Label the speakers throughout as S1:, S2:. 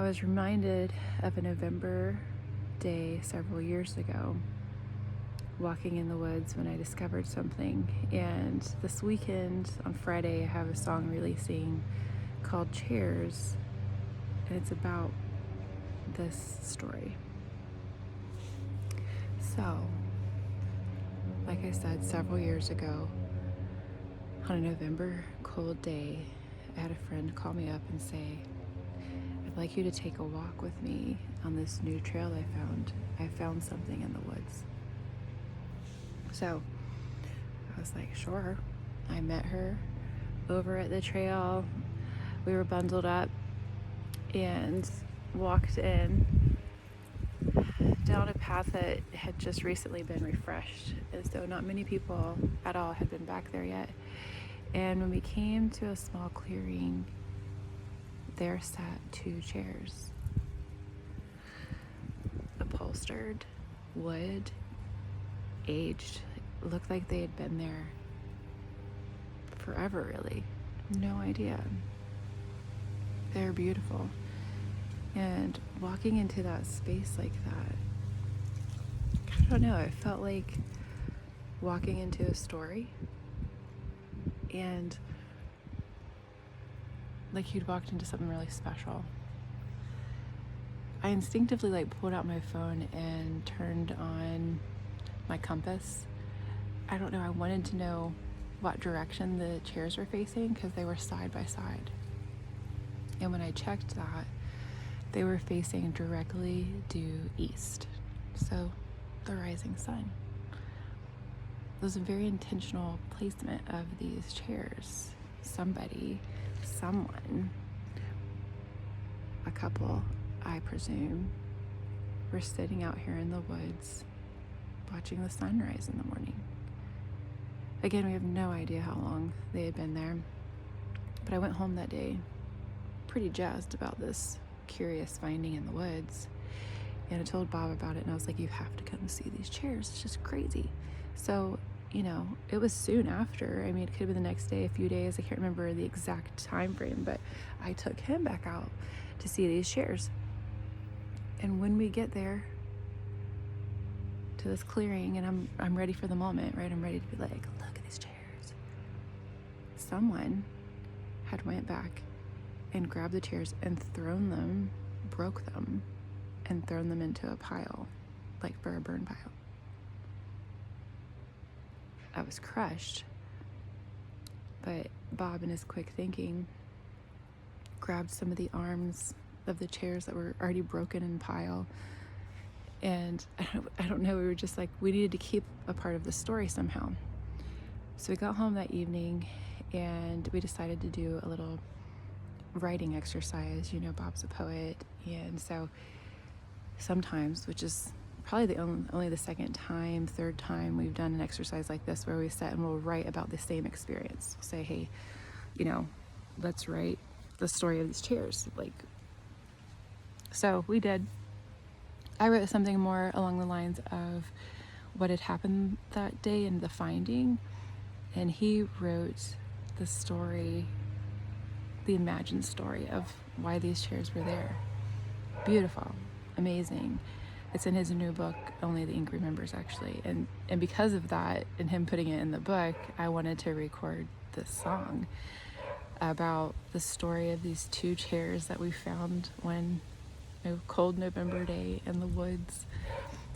S1: I was reminded of a November day several years ago, walking in the woods when I discovered something. And this weekend on Friday, I have a song releasing called Chairs, and it's about this story. So, like I said, several years ago, on a November cold day, I had a friend call me up and say, "I'd like you to take a walk with me on this new trail I found. I found something in the woods." So I was like, sure. I met her over at the trail. We were bundled up and walked in down a path that had just recently been refreshed, as though not many people at all had been back there yet. And when we came to a small clearing, there sat 2 chairs, upholstered, wood, aged. Looked like they had been there forever, really. No idea. They're beautiful. And walking into that space like that, I don't know, it felt like walking into a story, and like you'd walked into something really special. I instinctively pulled out my phone and turned on my compass. I don't know, I wanted to know what direction the chairs were facing because they were side by side. And when I checked that, they were facing directly due east, so the rising sun. It was a very intentional placement of these chairs. Someone, a couple, I presume, were sitting out here in the woods watching the sunrise in the morning. Again, we have no idea how long they had been there, but I went home that day pretty jazzed about this curious finding in the woods, and I told Bob about it, and I was like, you have to come see these chairs, it's just crazy. So, it was soon after. I mean, it could have been the next day, a few days, I can't remember the exact time frame, but I took him back out to see these chairs. And when we get there to this clearing, and I'm ready for the moment, right? I'm ready to be like, look at these chairs. Someone had went back and grabbed the chairs and broke them, and thrown them into a pile, like for a burn pile. I was crushed, but Bob, in his quick thinking, grabbed some of the arms of the chairs that were already broken in pile, and I don't know, we were just like, we needed to keep a part of the story somehow. So we got home that evening and we decided to do a little writing exercise. Bob's a poet, and so sometimes, which is probably only the third time we've done an exercise like this, where we sit and we'll write about the same experience. We'll say, hey, let's write the story of these chairs. So we did. I wrote something more along the lines of what had happened that day and the finding, and he wrote the story, the imagined story of why these chairs were there. Beautiful, amazing. It's in his new book, Only the Ink Remembers, actually. And because of that, and him putting it in the book, I wanted to record this song about the story of these 2 chairs that we found one cold November day in the woods.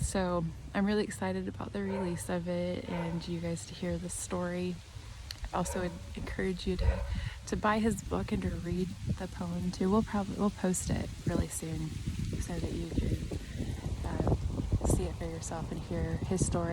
S1: So I'm really excited about the release of it and you guys to hear the story. I also would encourage you to buy his book and to read the poem too. We'll post it really soon so that you can see it for yourself and hear his story.